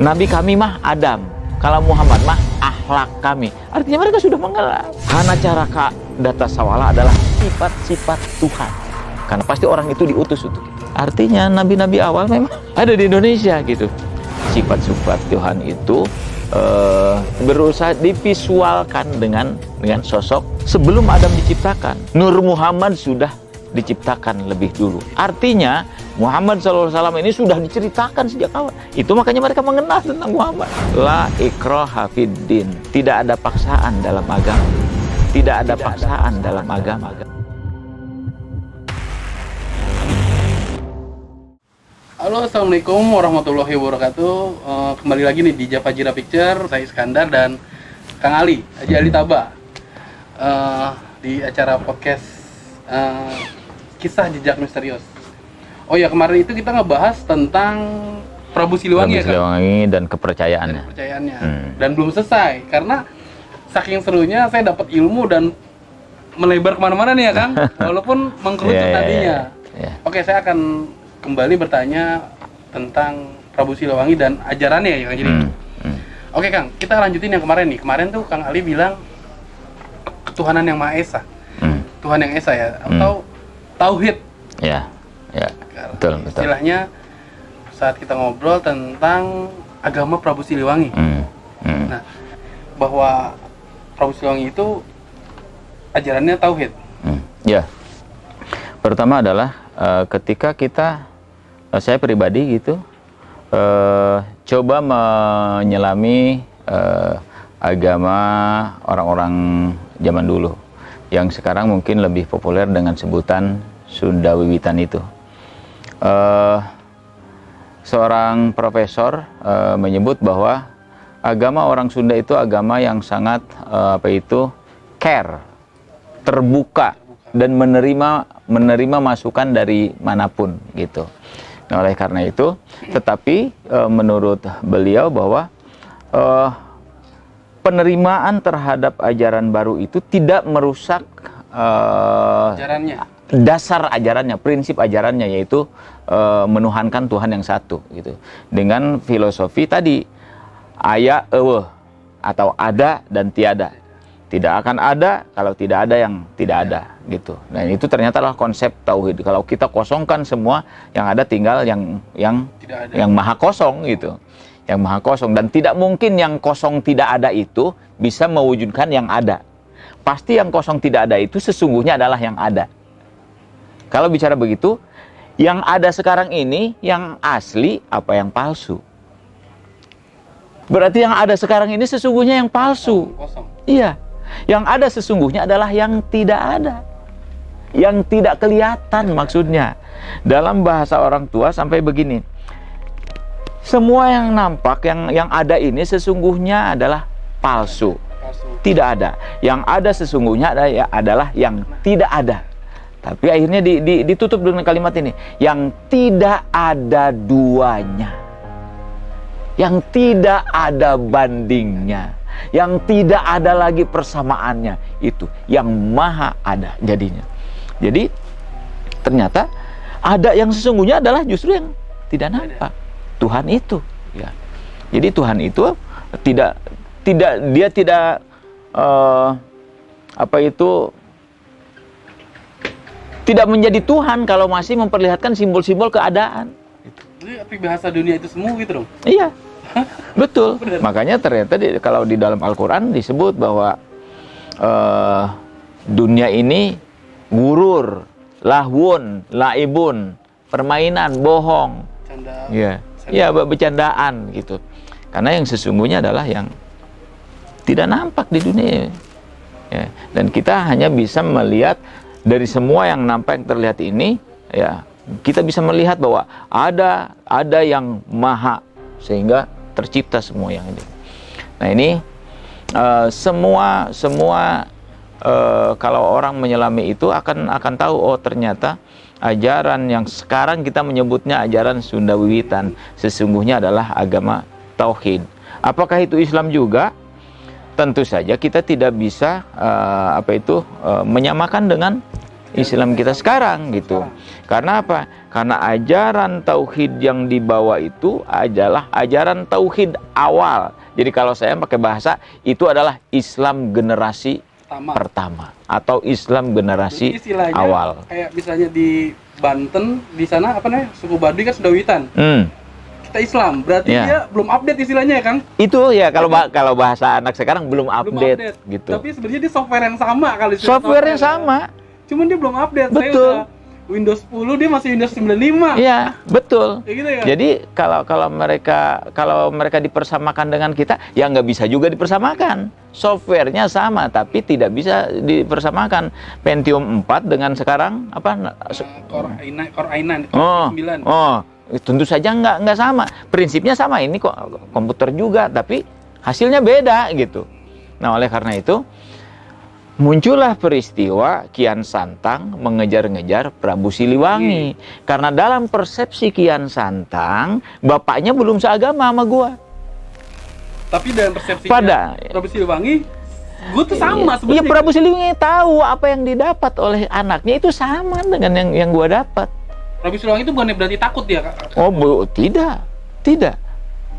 Nabi kami mah Adam, kalau Muhammad mah akhlak kami. Artinya mereka sudah mengenal. Hana caraka data sawala adalah sifat-sifat Tuhan. Karena pasti orang itu diutus untuk itu. Artinya nabi-nabi awal memang ada di Indonesia gitu. Sifat-sifat Tuhan itu berusaha divisualkan dengan sosok sebelum Adam diciptakan. Nur Muhammad sudah diciptakan lebih dulu. Artinya Muhammad SAW ini sudah diceritakan sejak awal. Itu makanya mereka mengenal tentang Muhammad. La ikraha fiddin. Tidak ada paksaan dalam agama. Tidak ada paksaan dalam agama. Halo, assalamualaikum warahmatullahi wabarakatuh. Kembali lagi nih di Javajira Picture. Saya Iskandar dan Kang Ali, Haji Ali Taba, di acara podcast Kisah Jejak Misterius. Oh ya, kemarin itu kita ngebahas tentang Prabu Siliwangi, Siliwangi dan kepercayaannya. Dan belum selesai karena saking serunya saya dapat ilmu dan melebar kemana-mana nih ya Kang. Walaupun mengkerucut tadinya. Oke, saya akan kembali bertanya tentang Prabu Siliwangi dan ajarannya ya Kang. Jadi, oke Kang, kita lanjutin yang kemarin nih. Kemarin tuh Kang Ali bilang ketuhanan yang Maha Esa, Tuhan yang Esa ya, atau Tauhid. Ya, betul. Istilahnya saat kita ngobrol tentang agama Prabu Siliwangi. Nah, bahwa Prabu Siliwangi itu ajarannya Tauhid. Ya, pertama adalah ketika saya pribadi gitu coba menyelami agama orang-orang zaman dulu yang sekarang mungkin lebih populer dengan sebutan Sunda Wiwitan itu. Seorang profesor menyebut bahwa agama orang Sunda itu agama yang sangat care, terbuka dan menerima masukan dari manapun gitu. Nah, oleh karena itu, tetapi menurut beliau bahwa penerimaan terhadap ajaran baru itu tidak merusak dasar ajarannya, prinsip ajarannya, yaitu menuhankan Tuhan yang satu gitu. Dengan filosofi tadi aya atau ada dan tiada. Tidak akan ada kalau tidak ada yang tidak ada gitu. Nah, itu ternyata adalah konsep tauhid. Kalau kita kosongkan semua, yang ada tinggal yang maha kosong gitu. Yang maha kosong, dan tidak mungkin yang kosong tidak ada itu bisa mewujudkan yang ada. Pasti yang kosong tidak ada itu sesungguhnya adalah yang ada. Kalau bicara begitu, yang ada sekarang ini yang asli apa yang palsu? Berarti yang ada sekarang ini sesungguhnya yang palsu. Iya. Yang ada sesungguhnya adalah yang tidak ada, yang tidak kelihatan maksudnya. Dalam bahasa orang tua sampai begini, semua yang nampak, yang ada ini sesungguhnya adalah palsu, tidak ada. Yang ada sesungguhnya adalah yang tidak ada. Tapi akhirnya ditutup dengan kalimat ini, yang tidak ada duanya, yang tidak ada bandingnya, yang tidak ada lagi persamaannya, itu yang maha ada jadinya. Jadi ternyata ada yang sesungguhnya adalah justru yang tidak nampak, Tuhan itu ya. Jadi Tuhan itu tidak tidak menjadi Tuhan kalau masih memperlihatkan simbol-simbol keadaan. Jadi bahasa dunia itu semua gitu dong? Iya. Betul. Bener. Makanya ternyata kalau di dalam Al-Quran disebut bahwa dunia ini gurur, lahwun, laibun, permainan, bohong, bercandaan gitu. Karena yang sesungguhnya adalah yang tidak nampak di dunia. Ya. Dan kita hanya bisa melihat dari semua yang nampak, yang terlihat ini, ya kita bisa melihat bahwa ada yang maha, sehingga tercipta semua yang ini. Nah, ini semua kalau orang menyelami itu akan tahu, oh ternyata ajaran yang sekarang kita menyebutnya ajaran Sunda Wiwitan sesungguhnya adalah agama tauhid. Apakah itu Islam juga? Tentu saja kita tidak bisa menyamakan dengan Islam kita sekarang gitu. Karena apa? Karena ajaran tauhid yang dibawa itu adalah ajaran tauhid awal. Jadi kalau saya pakai bahasa, itu adalah Islam generasi pertama atau Islam generasi awal. Kayak misalnya di Banten, di sana apa namanya? Suku Baduy kan Sudawitan. Kita Islam, berarti dia belum update istilahnya ya, Kang? Itu ya kalau bahasa anak sekarang belum update gitu. Tapi sebenarnya di software yang sama kali. Software yang sama. Cuman dia belum update. Betul. Saya udah Windows 10, dia masih Windows 95. Iya, betul. Ya gitu ya? Jadi kalau mereka dipersamakan dengan kita, ya nggak bisa juga dipersamakan. Softwarenya sama, tapi tidak bisa dipersamakan. Pentium 4 dengan sekarang apa? Core i9, Core i9. Tentu saja nggak sama. Prinsipnya sama, ini kok komputer juga, tapi hasilnya beda gitu. Nah, oleh karena itu muncullah peristiwa Kian Santang mengejar-ngejar Prabu Siliwangi. Karena dalam persepsi Kian Santang, bapaknya belum seagama sama gua. Tapi dalam persepsi Prabu Siliwangi, gua tuh sama sebenarnya. Iya, Prabu Siliwangi tahu apa yang didapat oleh anaknya itu sama dengan yang gua dapat. Prabu Siliwangi itu bukannya berarti takut dia, Kak?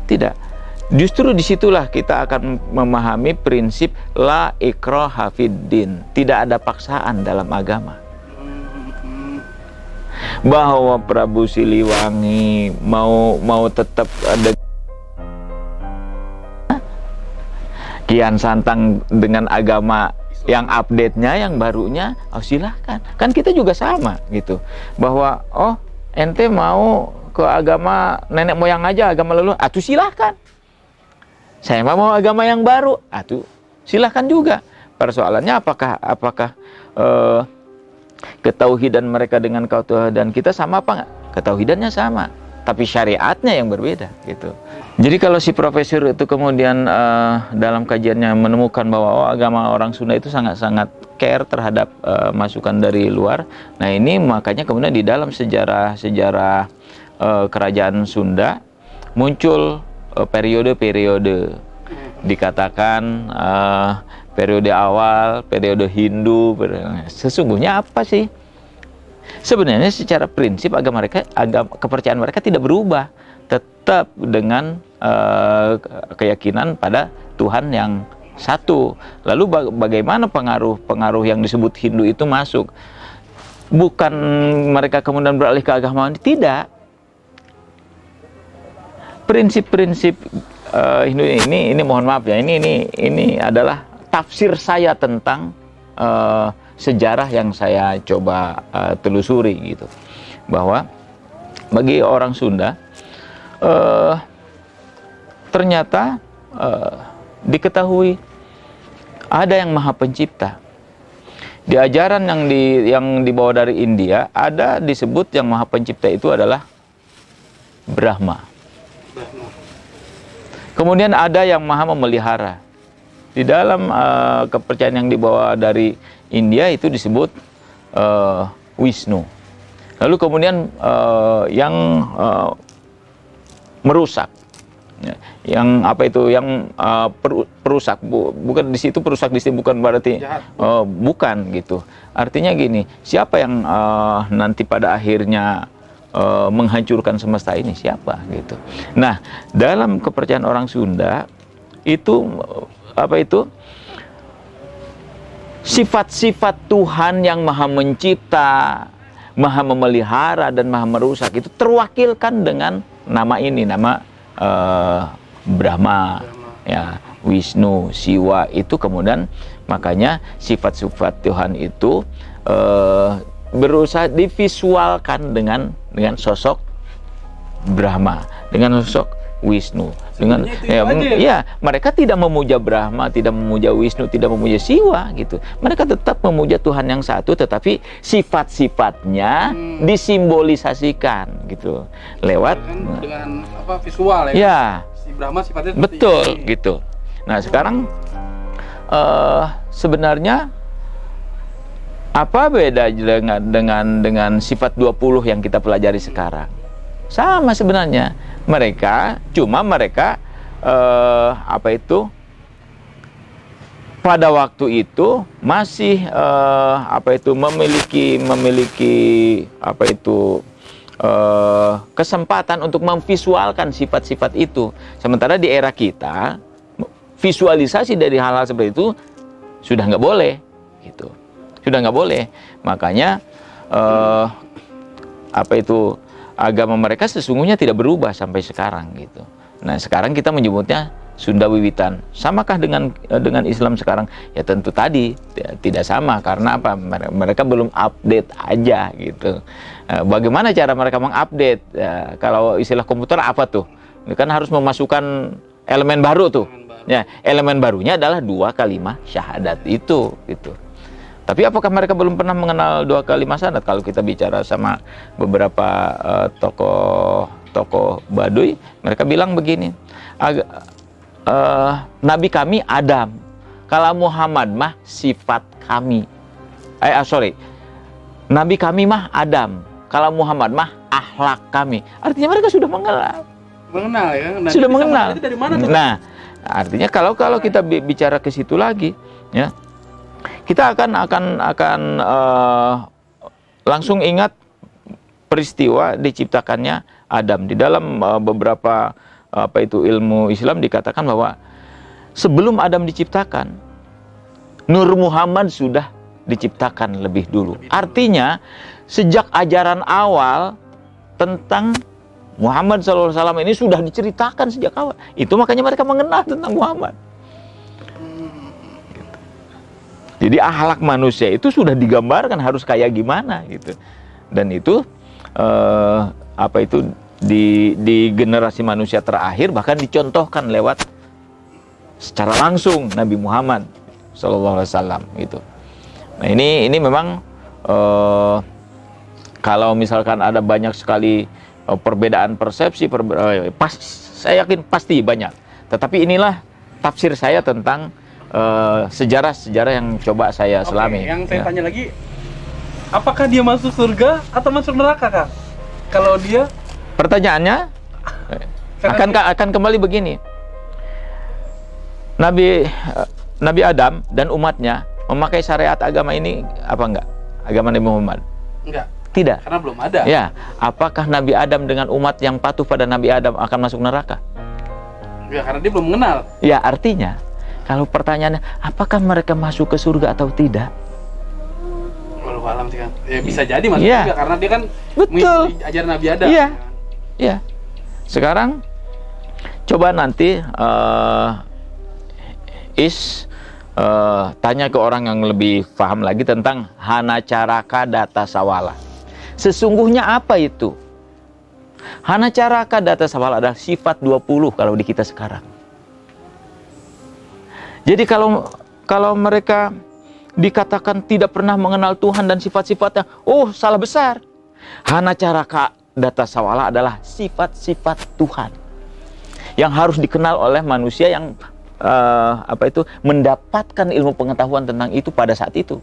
Tidak. Justru disitulah kita akan memahami prinsip la ikraha fiddin. Tidak ada paksaan dalam agama. Bahwa Prabu Siliwangi mau tetap ada Kian Santang dengan agama yang update-nya, yang barunya, silahkan. Kan kita juga sama gitu. Bahwa ente mau ke agama nenek moyang aja, agama leluhur, silahkan. Saya mau agama yang baru, silahkan juga. Persoalannya apakah ketauhidan mereka dengan ketauhidan kita sama apa nggak? Ketauhidannya sama, tapi syariatnya yang berbeda gitu. Jadi kalau si profesor itu kemudian dalam kajiannya menemukan bahwa agama orang Sunda itu sangat-sangat care terhadap masukan dari luar. Nah, ini makanya kemudian di dalam sejarah kerajaan Sunda muncul periode-periode, dikatakan periode awal, periode Hindu. Sesungguhnya apa sih? Sebenarnya secara prinsip kepercayaan mereka tidak berubah, tetap dengan keyakinan pada Tuhan yang satu. Lalu bagaimana pengaruh yang disebut Hindu itu masuk? Bukan mereka kemudian beralih ke agama, tidak. Prinsip-prinsip Hindu ini mohon maaf ya, ini adalah tafsir saya tentang sejarah yang saya coba telusuri gitu. Bahwa bagi orang Sunda ternyata diketahui ada yang Maha Pencipta. Di ajaran yang dibawa dari India ada disebut yang Maha Pencipta itu adalah Brahma. Kemudian ada yang Maha Memelihara. Di dalam kepercayaan yang dibawa dari India itu disebut Wisnu. Lalu kemudian yang merusak, yang apa itu, yang perusak, bukan di situ perusak di situ bukan berarti bukan gitu. Artinya gini, siapa yang nanti pada akhirnya menghancurkan semesta ini, siapa gitu. Nah, dalam kepercayaan orang Sunda itu apa itu, sifat-sifat Tuhan yang Maha Mencipta, Maha Memelihara dan Maha Merusak itu terwakilkan dengan nama ini, nama Brahma, ya, Wisnu, Siwa. Itu kemudian makanya sifat-sifat Tuhan itu berusaha divisualkan dengan sosok Brahma, dengan sosok Wisnu, dengan mereka tidak memuja Brahma, tidak memuja Wisnu, tidak memuja Siwa gitu. Mereka tetap memuja Tuhan yang satu, tetapi sifat-sifatnya disimbolisasikan gitu lewat dengan apa, visual ya. Ya. Si Brahma sifatnya betul ini gitu. Nah, sekarang sebenarnya apa beda dengan sifat 20 yang kita pelajari sekarang? Sama sebenarnya. Mereka pada waktu itu masih memiliki kesempatan untuk memvisualkan sifat-sifat itu. Sementara di era kita, visualisasi dari hal-hal seperti itu sudah nggak boleh, gitu. Sudah nggak boleh. Makanya agama mereka sesungguhnya tidak berubah sampai sekarang, gitu. Nah, sekarang kita menyebutnya Sunda Wiwitan. Samakah dengan Islam sekarang? Ya tentu tadi tidak sama, karena apa? Mereka belum update aja, gitu. Bagaimana cara mereka mengupdate? Ya, kalau istilah komputer apa tuh? Ini kan harus memasukkan elemen baru tuh. Ya, elemen barunya adalah 2 kalimat syahadat itu, gitu. Tapi apakah mereka belum pernah mengenal 2 kalimat syahadat? Kalau kita bicara sama beberapa tokoh Baduy, mereka bilang begini, Nabi kami Adam, kalau Muhammad mah sifat kami. Nabi kami mah Adam, kalau Muhammad mah akhlak kami. Artinya mereka sudah mengenal ya. Nah, sudah mengenal. Dari mana tuh? Nah, artinya kalau kita bicara ke situ lagi, ya, kita akan langsung ingat peristiwa diciptakannya Adam. Di dalam beberapa ilmu Islam dikatakan bahwa sebelum Adam diciptakan, Nur Muhammad sudah diciptakan lebih dulu. Artinya sejak ajaran awal tentang Muhammad SAW ini sudah diceritakan sejak awal. Itu makanya mereka mengenal tentang Muhammad. Jadi akhlak manusia itu sudah digambarkan harus kayak gimana, gitu. Dan itu di generasi manusia terakhir bahkan dicontohkan lewat secara langsung Nabi Muhammad SAW, gitu. Nah, ini memang kalau misalkan ada banyak sekali perbedaan persepsi, saya yakin pasti banyak. Tetapi inilah tafsir saya tentang sejarah-sejarah yang coba saya selami. Yang saya tanya lagi, apakah dia masuk surga atau masuk neraka, Kang? Kalau dia, pertanyaannya akan kembali begini. Nabi Adam dan umatnya memakai syariat agama ini apa enggak? Agama Nabi Muhammad? Enggak. Tidak. Karena belum ada. Ya, apakah Nabi Adam dengan umat yang patuh pada Nabi Adam akan masuk neraka? Ya, karena dia belum mengenal. Ya, artinya kalau pertanyaannya apakah mereka masuk ke surga atau tidak? Walau alam sih, kan. Ya bisa jadi masuk juga karena dia kan mengikuti ajaran Nabi Adam. Iya. Iya. Sekarang coba nanti tanya ke orang yang lebih paham lagi tentang Hanacaraka Datasawala. Sesungguhnya apa itu? Hanacaraka Datasawala adalah sifat 20 kalau di kita sekarang. Jadi kalau mereka dikatakan tidak pernah mengenal Tuhan dan sifat-sifatnya, salah besar. Hanacaraka Datasawala adalah sifat-sifat Tuhan yang harus dikenal oleh manusia yang mendapatkan ilmu pengetahuan tentang itu pada saat itu.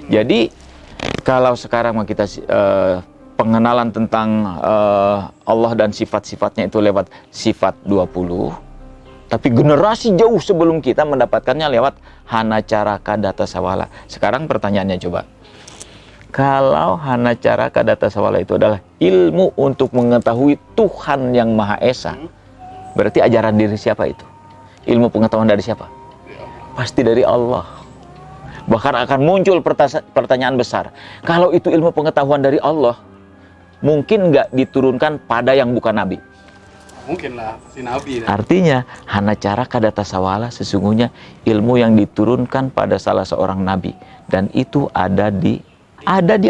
Jadi kalau sekarang kita pengenalan tentang Allah dan sifat-sifatnya itu lewat sifat 20, tapi generasi jauh sebelum kita mendapatkannya lewat Hanacaraka Datasawala. Sekarang pertanyaannya coba, kalau Hanacaraka Datasawala itu adalah ilmu untuk mengetahui Tuhan yang Maha Esa, berarti ajaran diri siapa itu? Ilmu pengetahuan dari siapa? Pasti dari Allah. Bahkan akan muncul pertanyaan besar. Kalau itu ilmu pengetahuan dari Allah, mungkin nggak diturunkan pada yang bukan Nabi? Mungkin lah, si Nabi. Artinya, Hanacaraka Datasawala sesungguhnya ilmu yang diturunkan pada salah seorang Nabi. Dan itu ada di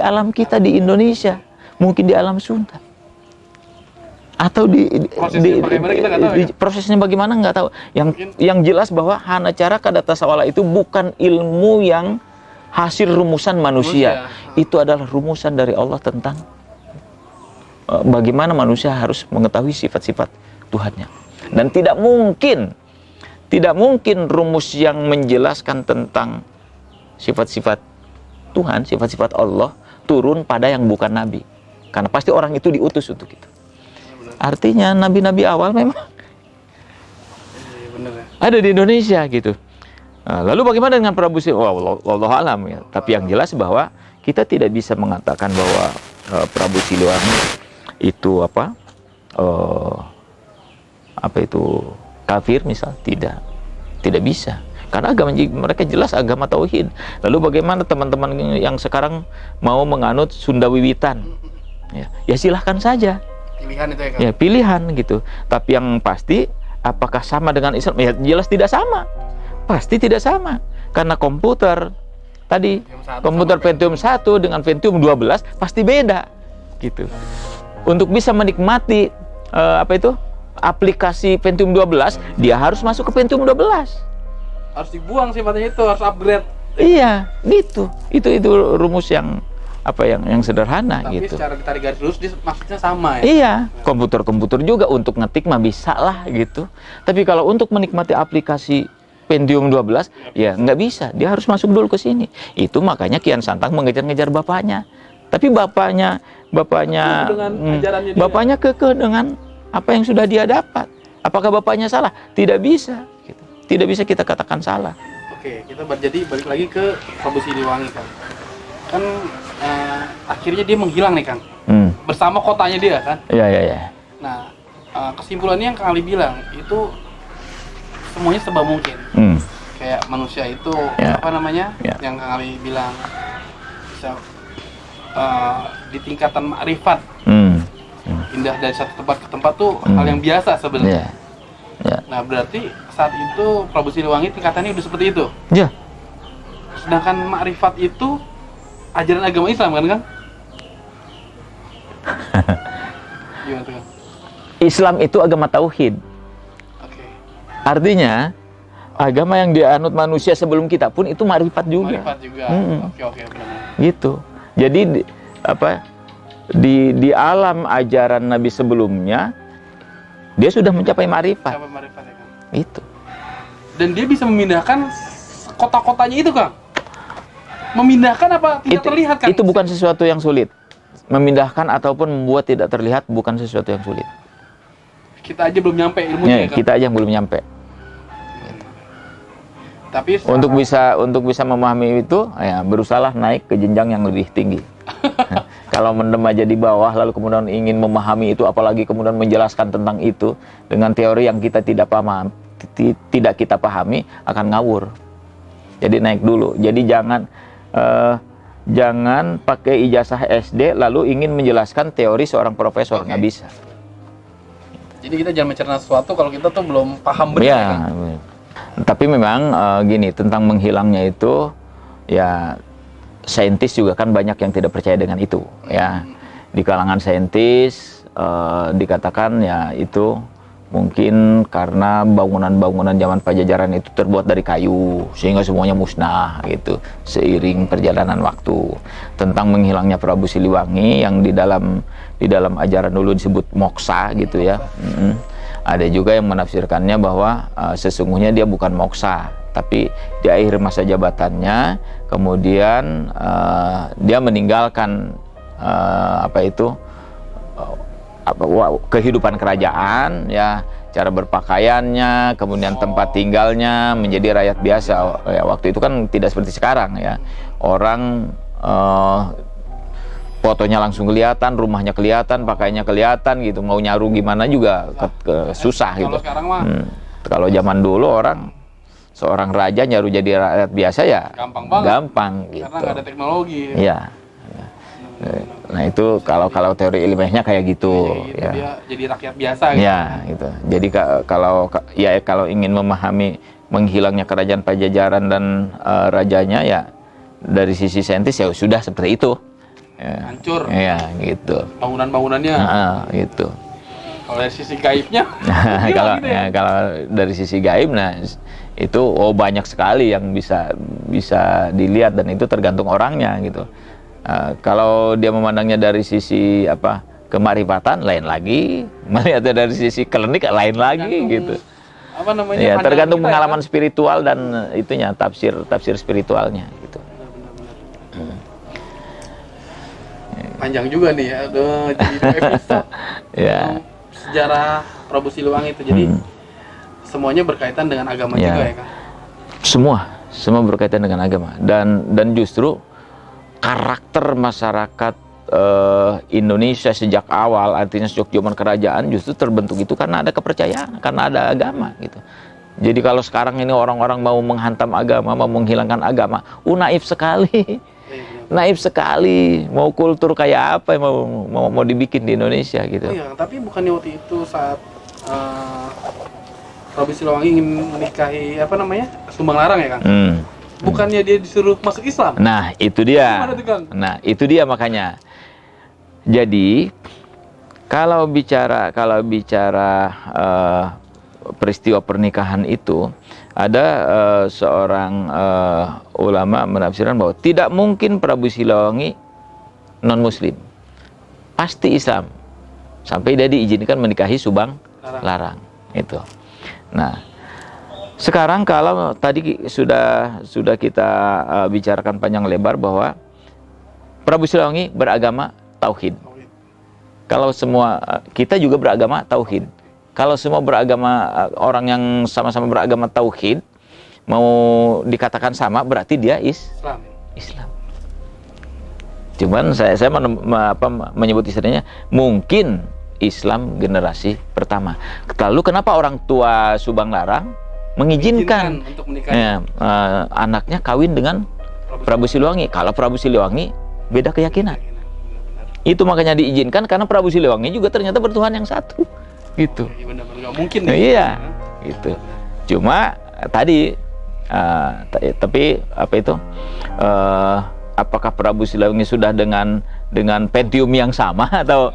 alam kita di Indonesia. Mungkin di alam Sunda. Atau prosesnya bagaimana nggak tahu. Yang jelas bahwa Hanacaraka Datasawala itu bukan ilmu yang hasil rumusan manusia. Itu adalah rumusan dari Allah tentang bagaimana manusia harus mengetahui sifat-sifat Tuhannya. Dan tidak mungkin rumus yang menjelaskan tentang sifat-sifat Tuhan, sifat-sifat Allah turun pada yang bukan Nabi. Karena pasti orang itu diutus untuk itu. Artinya nabi-nabi awal memang ada di Indonesia, gitu. Lalu bagaimana dengan Prabu Siliwangi? Wallahu alam ya. Tapi yang jelas bahwa kita tidak bisa mengatakan bahwa Prabu Siliwangi itu kafir misal, tidak bisa. Karena agama mereka jelas agama tauhid. Lalu bagaimana teman-teman yang sekarang mau menganut Sunda Wiwitan? Ya silahkan saja. Pilihan itu ya kan? Ya pilihan gitu. Tapi yang pasti apakah sama dengan Islam? Ya jelas tidak sama. Pasti tidak sama. Karena komputer tadi, komputer Pentium 1 dengan Pentium 12 pasti beda gitu. Untuk bisa menikmati aplikasi Pentium 12, dia harus masuk ke Pentium 12. Harus dibuang sifatnya itu, harus upgrade. Iya, gitu. Itu rumus yang sederhana. Tapi gitu. Secara ditarik garis lurus maksudnya sama ya. Iya, komputer juga untuk ngetik mah bisa lah gitu. Tapi kalau untuk menikmati aplikasi Pentium 12, ya nggak bisa. Dia harus masuk dulu ke sini. Itu makanya Kian Santang mengejar-ngejar bapaknya. Tapi bapaknya kekeh dengan apa yang sudah dia dapat. Apakah bapaknya salah? Tidak bisa. Gitu. Tidak bisa kita katakan salah. Oke, kita balik lagi ke Prabu Siliwangi kan. Kan akhirnya dia menghilang nih Kang. Bersama kotanya dia kan. Iya. Nah, kesimpulannya yang Kang Ali bilang itu semuanya serba mungkin. Kayak manusia itu yang Kang Ali bilang bisa di tingkatan ma'rifat. Pindah dari satu tempat ke tempat tuh hal yang biasa sebenarnya. Nah, berarti saat itu Prabu Siliwangi tingkatannya udah seperti itu. Iya. Sedangkan ma'rifat itu ajaran agama Islam kan, Kang? Gimana tuh, Kang? Islam itu agama tauhid. Oke. Artinya agama yang dianut manusia sebelum kita pun itu ma'rifat juga. Ma'rifat juga. Oke, benar. Gitu. Jadi di alam ajaran Nabi sebelumnya dia sudah mencapai ma'rifat. Mencapai ma'rifat ya, Kang? Itu. Dan dia bisa memindahkan kota-kotanya itu, Kang. Memindahkan apa tidak terlihat, Kang? Itu bukan sesuatu yang sulit. Memindahkan ataupun membuat tidak terlihat bukan sesuatu yang sulit. Kita aja belum nyampe ilmunya, Kang. Kita aja yang belum nyampe. Tapi untuk bisa memahami itu, ya berusahalah naik ke jenjang yang lebih tinggi. Kalau mendem aja di bawah lalu kemudian ingin memahami itu, apalagi kemudian menjelaskan tentang itu dengan teori yang kita tidak kita pahami, akan ngawur. Jadi naik dulu. Jadi jangan pakai ijazah SD lalu ingin menjelaskan teori seorang profesor, nggak bisa. Jadi kita jangan mencerna sesuatu kalau kita tuh belum paham benar. Ya, kan? Tapi memang gini, tentang menghilangnya itu ya saintis juga kan banyak yang tidak percaya dengan itu ya. Di kalangan saintis dikatakan ya itu mungkin karena bangunan-bangunan zaman Pajajaran itu terbuat dari kayu sehingga semuanya musnah gitu seiring perjalanan waktu. Tentang menghilangnya Prabu Siliwangi yang di dalam ajaran dulu disebut moksa gitu ya. Ada juga yang menafsirkannya bahwa sesungguhnya dia bukan moksa, tapi di akhir masa jabatannya kemudian dia meninggalkan kehidupan kerajaan ya, cara berpakaiannya, kemudian tempat tinggalnya menjadi rakyat biasa. Ya, waktu itu kan tidak seperti sekarang ya, orang fotonya langsung kelihatan, rumahnya kelihatan, pakaiannya kelihatan gitu, mau nyaru gimana juga susah gitu. Kalau zaman dulu seorang raja nyaru jadi rakyat biasa ya gampang banget, gampang gitu. Karena nggak ada teknologi. Iya. Nah itu kalau teori ilmiahnya kayak gitu. Ya, dia jadi rakyat biasa. Gitu. Ya gitu. Jadi kalau ingin memahami menghilangnya kerajaan Pajajaran dan rajanya ya dari sisi saintis ya sudah seperti itu. Ya. Hancur. Ya gitu. Bangunan-bangunannya. Gitu. Kalau dari sisi gaibnya. Kalau dari sisi gaib, nah itu banyak sekali yang bisa dilihat dan itu tergantung orangnya gitu. Kalau dia memandangnya dari sisi kemarifatan lain lagi, melihatnya dari sisi klinik lain lagi gitu. Ya tergantung pengalaman spiritual dan itunya tafsir spiritualnya gitu. Panjang juga nih ya, jadi episode sejarah Prabu Siliwangi itu. Jadi semuanya berkaitan dengan agama juga ya, Kang? Semua. Semua berkaitan dengan agama. Dan justru karakter masyarakat Indonesia sejak awal, artinya sejak zaman kerajaan, justru terbentuk itu karena ada kepercayaan, karena ada agama gitu. Jadi kalau sekarang ini orang-orang mau menghantam agama, mau menghilangkan agama, naif sekali. Naif sekali. Mau kultur kayak apa yang mau dibikin di Indonesia gitu. Oh iya, tapi bukannya waktu itu saat Prabu Siliwangi ingin menikahi Sumbang Larang ya, Kang? Bukannya dia disuruh masuk Islam? Nah, itu dia. Gimana tuh, Kang? Nah, itu dia makanya. Jadi kalau bicara peristiwa pernikahan itu, ada seorang ulama menafsirkan bahwa tidak mungkin Prabu Siliwangi non Muslim, pasti Islam, sampai dia diizinkan menikahi Subang Larang itu. Nah, sekarang kalau tadi sudah kita bicarakan panjang lebar bahwa Prabu Siliwangi beragama tauhid. Kalau semua kita juga beragama tauhid. Kalau semua beragama, orang yang sama-sama beragama tauhid mau dikatakan sama, berarti dia Islam. Cuman saya menyebut istilahnya mungkin Islam generasi pertama. Lalu kenapa orang tua Subang Larang mengizinkan untuk menikahi anaknya kawin dengan Prabu Siliwangi? Kalau Prabu Siliwangi beda keyakinan. Itu makanya diizinkan karena Prabu Siliwangi juga ternyata bertuhan yang satu. Gitu. Iya, benar-benar nggak mungkin. Iya, gitu. Cuma tadi, tapi apakah Prabu Siliwangi sudah dengan Pentium yang sama atau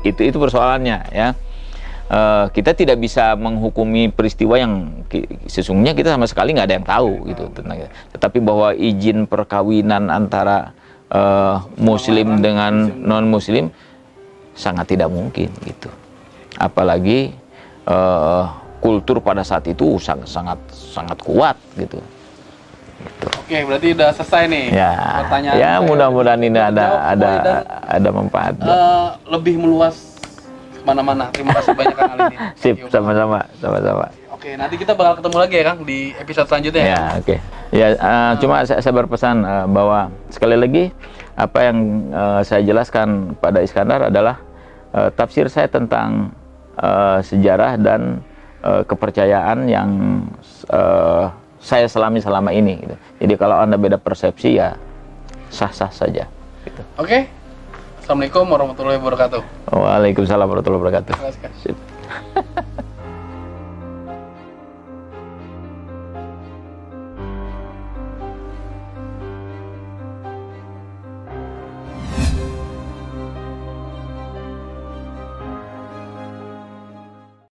itu persoalannya ya. Kita tidak bisa menghukumi peristiwa yang sesungguhnya kita sama sekali nggak ada yang tahu gitu tentang. Tetapi bahwa izin perkawinan antara Muslim dengan non Muslim sangat tidak mungkin gitu. Apalagi kultur pada saat itu sangat kuat gitu. Oke, berarti udah selesai nih pertanyaan. Ya, mudah-mudahan ini ada manfaat. Lebih meluas kemana-mana. Terima kasih banyak Kang Ali ini. Sip, sama-sama. Oke, nanti kita bakal ketemu lagi ya Kang di episode selanjutnya. Ya, oke. Ya, cuma saya berpesan bahwa sekali lagi apa yang saya jelaskan pada Iskandar adalah tafsir saya tentang sejarah dan kepercayaan yang saya selami selama ini. Gitu. Jadi kalau Anda beda persepsi ya sah-sah saja. Gitu. Oke. Assalamualaikum warahmatullahi wabarakatuh. Waalaikumsalam warahmatullahi wabarakatuh. Terima kasih. Sip.